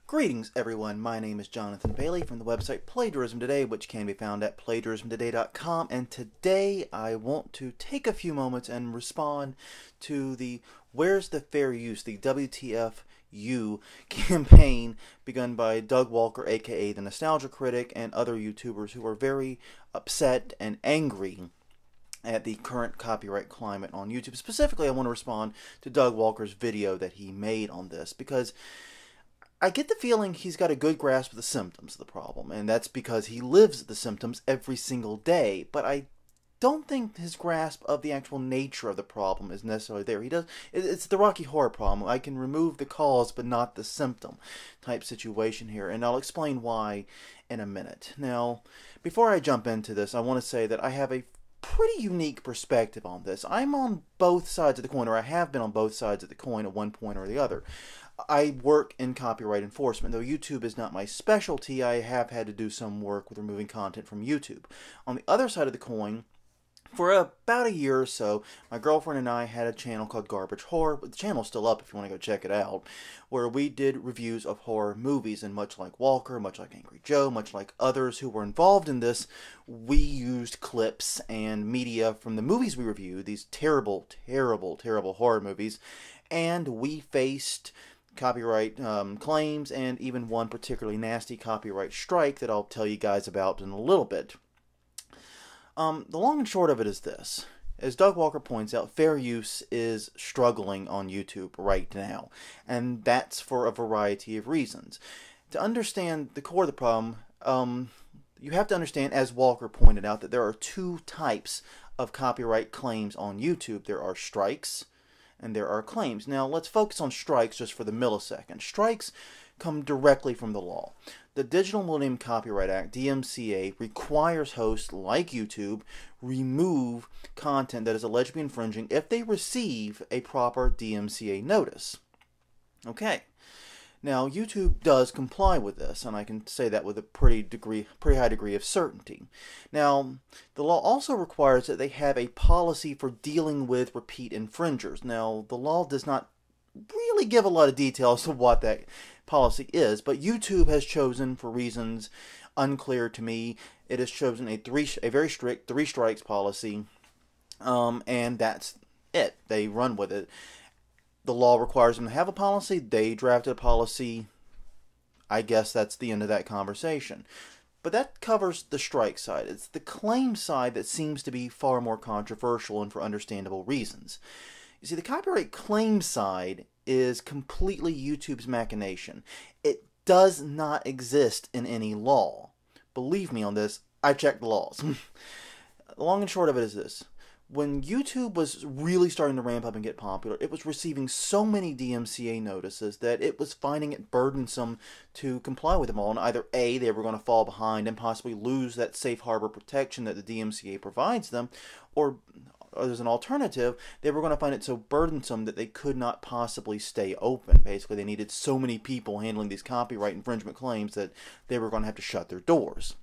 Greetings everyone, my name is Jonathan Bailey from the website Plagiarism Today, which can be found at plagiarismtoday.com, and today I want to take a few moments and respond to the Where's the Fair Use, the WTFU campaign begun by Doug Walker, aka the Nostalgia Critic, and other YouTubers who are very upset and angry at the current copyright climate on YouTube. Specifically, I want to respond to Doug Walker's video that he made on this, because I get the feeling he's got a good grasp of the symptoms of the problem, and that's because he lives the symptoms every single day, but I don't think his grasp of the actual nature of the problem is necessarily there. It's the Rocky Horror problem. I can remove the cause but not the symptom type situation here, and I'll explain why in a minute. Now, before I jump into this, I want to say that I have a pretty unique perspective on this. I'm on both sides of the coin, or I have been on both sides of the coin at one point or the other. I work in copyright enforcement. Though YouTube is not my specialty, I have had to do some work with removing content from YouTube. On the other side of the coin, for about a year or so, my girlfriend and I had a channel called Garbage Horror. The channel's still up if you want to go check it out, where we did reviews of horror movies, and much like Walker, much like Angry Joe, much like others who were involved in this, we used clips and media from the movies we reviewed, these terrible, terrible, terrible horror movies, and we faced copyright claims and even one particularly nasty copyright strike that I'll tell you guys about in a little bit. The long and short of it is this. As Doug Walker points out, fair use is struggling on YouTube right now, and that's for a variety of reasons. To understand the core of the problem, you have to understand, as Walker pointed out, that there are two types of copyright claims on YouTube. There are strikes and there are claims. Now, let's focus on strikes just for the millisecond. Strikes come directly from the law. The Digital Millennium Copyright Act, DMCA, requires hosts like YouTube remove content that is alleged to be infringing if they receive a proper DMCA notice. Okay. Now, YouTube does comply with this, and I can say that with a pretty high degree of certainty. Now, the law also requires that they have a policy for dealing with repeat infringers. Now, the law does not really give a lot of details to what that policy is, but YouTube has chosen, for reasons unclear to me, it has chosen a very strict three strikes policy, and that's it. They run with it. The law requires them to have a policy. They drafted a policy. I guess that's the end of that conversation. But that covers the strike side. It's the claim side that seems to be far more controversial, and for understandable reasons. You see, the copyright claim side is completely YouTube's machination. It does not exist in any law. Believe me on this, I checked the laws. The long and short of it is this. When YouTube was really starting to ramp up and get popular, it was receiving so many DMCA notices that it was finding it burdensome to comply with them all. And either A, they were going to fall behind and possibly lose that safe harbor protection that the DMCA provides them, or as an alternative, they were going to find it so burdensome that they could not possibly stay open. Basically, they needed so many people handling these copyright infringement claims that they were going to have to shut their doors.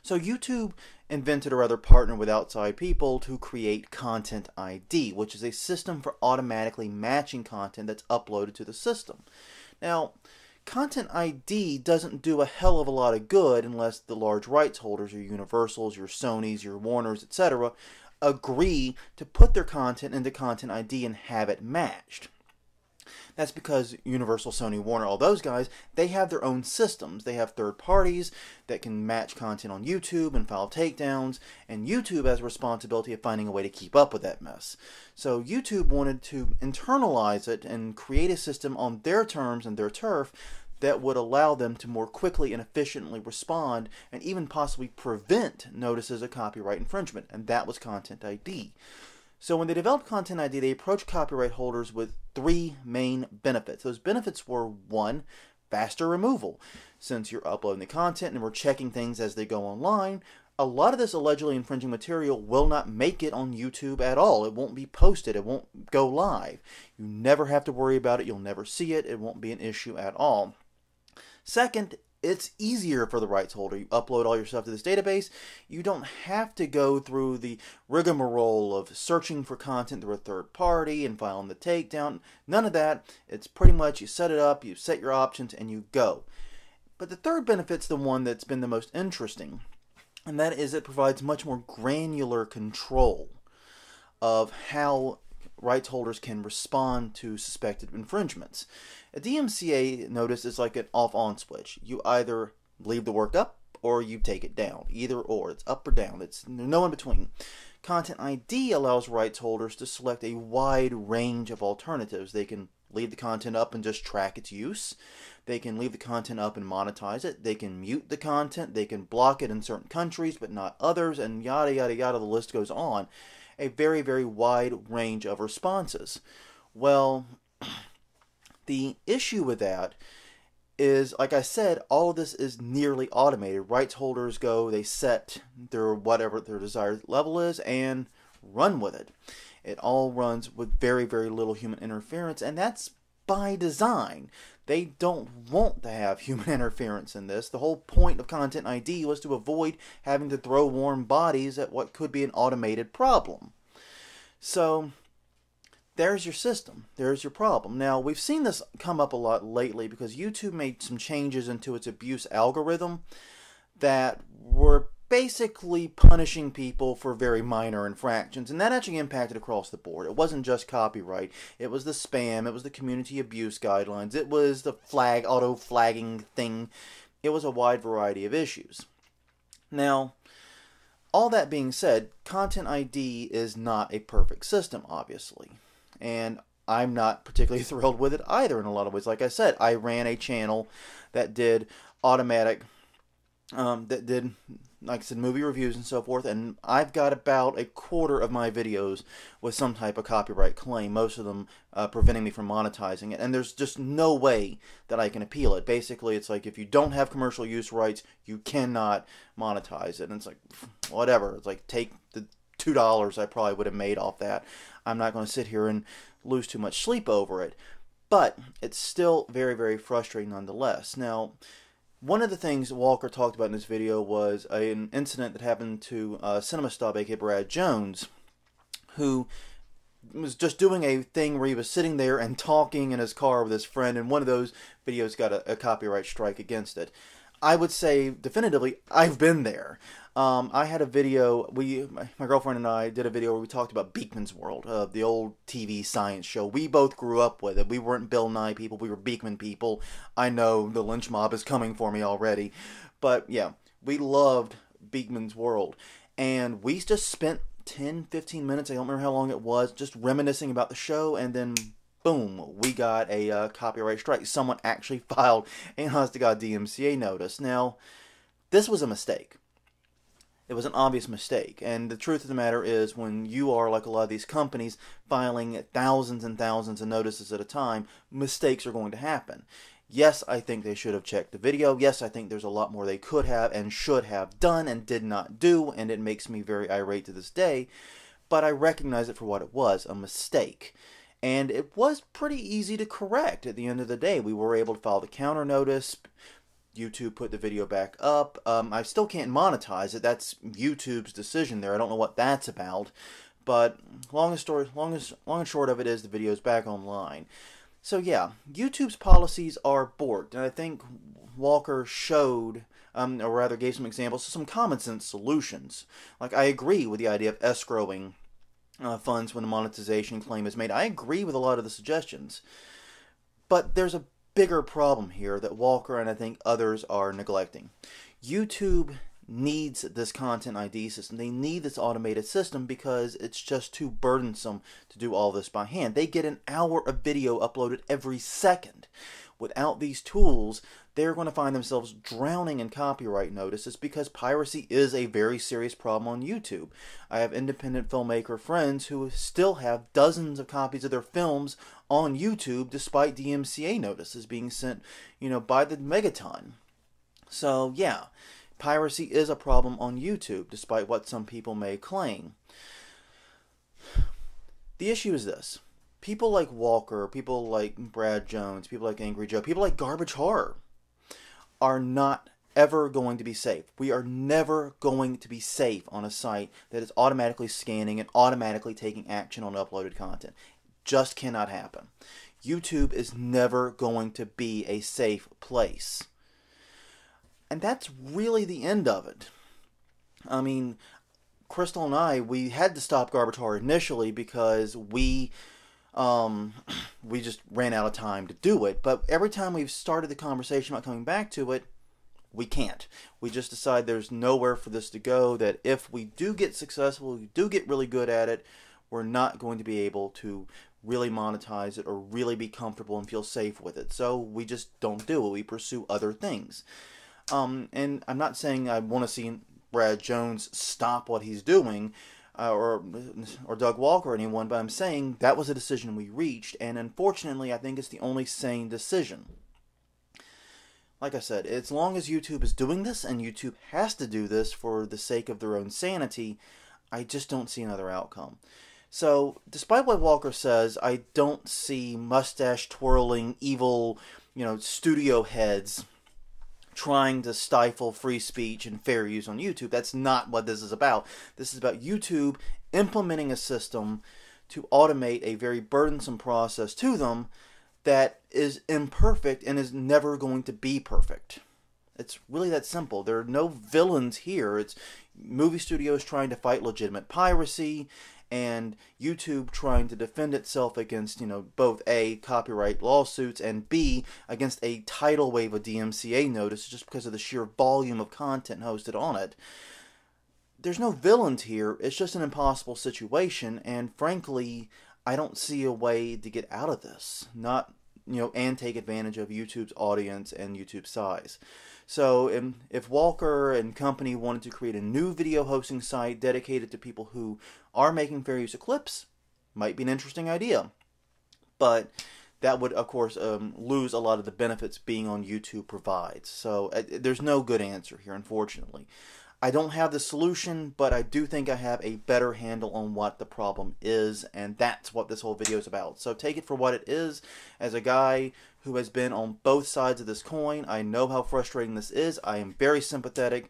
So YouTube invented, or rather partnered with outside people to create Content ID, which is a system for automatically matching content that's uploaded to the system. Now, Content ID doesn't do a hell of a lot of good unless the large rights holders, your Universals, your Sonys, your Warners, etc., agree to put their content into Content ID and have it matched. That's because Universal, Sony, Warner, all those guys, they have their own systems. They have third parties that can match content on YouTube and file takedowns, and YouTube has a responsibility of finding a way to keep up with that mess. So YouTube wanted to internalize it and create a system on their terms and their turf that would allow them to more quickly and efficiently respond and even possibly prevent notices of copyright infringement, and that was Content ID. So when they developed Content ID, they approached copyright holders with three main benefits. Those benefits were, one, faster removal. Since you're uploading the content and we're checking things as they go online, a lot of this allegedly infringing material will not make it on YouTube at all. It won't be posted. It won't go live. You never have to worry about it. You'll never see it. It won't be an issue at all. Second, it's easier for the rights holder. You upload all your stuff to this database. You don't have to go through the rigmarole of searching for content through a third party and filing the takedown. None of that. It's pretty much you set it up, you set your options, and you go. But the third benefit's the one that's been the most interesting, and that is it provides much more granular control of how rights holders can respond to suspected infringements. A DMCA notice is like an off-on switch. You either leave the work up or you take it down. Either or. It's up or down. It's no in between. Content ID allows rights holders to select a wide range of alternatives. They can leave the content up and just track its use. They can leave the content up and monetize it. They can mute the content. They can block it in certain countries but not others, and yada yada yada, the list goes on. A very, very wide range of responses. Well, the issue with that is, like I said, all of this is nearly automated. Rights holders go, they set their whatever their desired level is and run with it. It all runs with very, very little human interference, and that's by design. They don't want to have human interference in this. The whole point of Content ID was to avoid having to throw warm bodies at what could be an automated problem. So there's your system. There's your problem. Now, we've seen this come up a lot lately because YouTube made some changes into its abuse algorithm that were basically punishing people for very minor infractions, and that actually impacted across the board. It wasn't just copyright. It was the spam, it was the community abuse guidelines, it was the auto flagging thing. It was a wide variety of issues. Now, all that being said, Content ID is not a perfect system, obviously, and I'm not particularly thrilled with it either in a lot of ways. Like I said, I ran a channel that did automatic like I said, movie reviews and so forth, and I've got about a quarter of my videos with some type of copyright claim, most of them preventing me from monetizing it, and there's just no way that I can appeal it. Basically, it's like if you don't have commercial use rights, you cannot monetize it, and it's like, whatever. It's like, take the $2 I probably would have made off that. I'm not going to sit here and lose too much sleep over it, but it's still very, very frustrating nonetheless. Now, one of the things Walker talked about in this video was an incident that happened to Cinema Stub, aka Brad Jones, who was just doing a thing where he was sitting there and talking in his car with his friend, and one of those videos got a copyright strike against it. I would say definitively, I've been there. I had a video, my girlfriend and I did a video where we talked about Beekman's World, the old TV science show. We both grew up with it. We weren't Bill Nye people, we were Beekman people. I know the lynch mob is coming for me already. But yeah, we loved Beekman's World. And we just spent 10, 15 minutes, I don't remember how long it was, just reminiscing about the show, and then boom, we got a copyright strike. Someone actually filed a honest-to-God DMCA notice. Now, this was a mistake. It was an obvious mistake. And the truth of the matter is, when you are, like a lot of these companies, filing thousands and thousands of notices at a time, mistakes are going to happen. Yes, I think they should have checked the video. Yes, I think there's a lot more they could have and should have done and did not do, and it makes me very irate to this day. But I recognize it for what it was, a mistake. And it was pretty easy to correct at the end of the day. We were able to file the counter notice. YouTube put the video back up. I still can't monetize it. That's YouTube's decision there. I don't know what that's about. But long and short of it is the video's back online. So yeah, YouTube's policies are borked. And I think Walker showed, or rather gave some examples, some common sense solutions. Like, I agree with the idea of escrowing funds when a monetization claim is made. I agree with a lot of the suggestions. But there's a bigger problem here that Walker and I think others are neglecting. YouTube needs this Content ID system. They need this automated system because it's just too burdensome to do all this by hand. They get an hour of video uploaded every second. Without these tools, they're going to find themselves drowning in copyright notices because piracy is a very serious problem on YouTube. I have independent filmmaker friends who still have dozens of copies of their films on YouTube despite DMCA notices being sent, by the megaton. So yeah, piracy is a problem on YouTube despite what some people may claim. The issue is this. People like Walker, people like Brad Jones, people like Angry Joe, people like Garbage Horror are not ever going to be safe. We are never going to be safe on a site that is automatically scanning and automatically taking action on uploaded content. Just cannot happen. YouTube is never going to be a safe place. And that's really the end of it. I mean, Crystal and I, we had to stop Garbatar initially because we just ran out of time to do it. But every time we've started the conversation about coming back to it, we can't. We just decide there's nowhere for this to go, that if we do get successful, we do get really good at it, we're not going to be able to really monetize it or really be comfortable and feel safe with it. So we just don't do it. We pursue other things. And I'm not saying I want to see Brad Jones stop what he's doing, or Doug Walker or anyone, but I'm saying that was a decision we reached, and unfortunately I think it's the only sane decision. Like I said, as long as YouTube is doing this, and YouTube has to do this for the sake of their own sanity, I just don't see another outcome. So, despite what Walker says, I don't see mustache-twirling, evil, studio heads trying to stifle free speech and fair use on YouTube. That's not what this is about. This is about YouTube implementing a system to automate a very burdensome process to them that is imperfect and is never going to be perfect. It's really that simple. There are no villains here. It's movie studios trying to fight legitimate piracy, and YouTube trying to defend itself against, both A, copyright lawsuits, and B, against a tidal wave of DMCA notices just because of the sheer volume of content hosted on it. There's no villains here. It's just an impossible situation, and frankly, I don't see a way to get out of this. And take advantage of YouTube's audience and YouTube's size. So if Walker and company wanted to create a new video hosting site dedicated to people who are making fair use of clips, might be an interesting idea. But that would, of course, lose a lot of the benefits being on YouTube provides. So there's no good answer here, unfortunately. I don't have the solution, but I do think I have a better handle on what the problem is, and that's what this whole video is about. So take it for what it is. As a guy who has been on both sides of this coin, I know how frustrating this is. I am very sympathetic,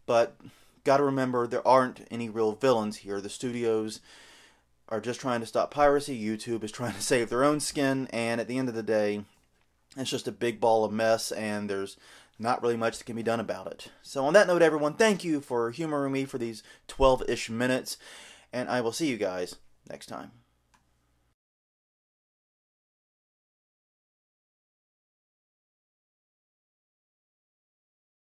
but got to remember there aren't any real villains here. The studios are just trying to stop piracy. YouTube is trying to save their own skin, and at the end of the day, it's just a big ball of mess, and there's not really much that can be done about it. So on that note, everyone, thank you for humoring me for these 12-ish minutes, and I will see you guys next time.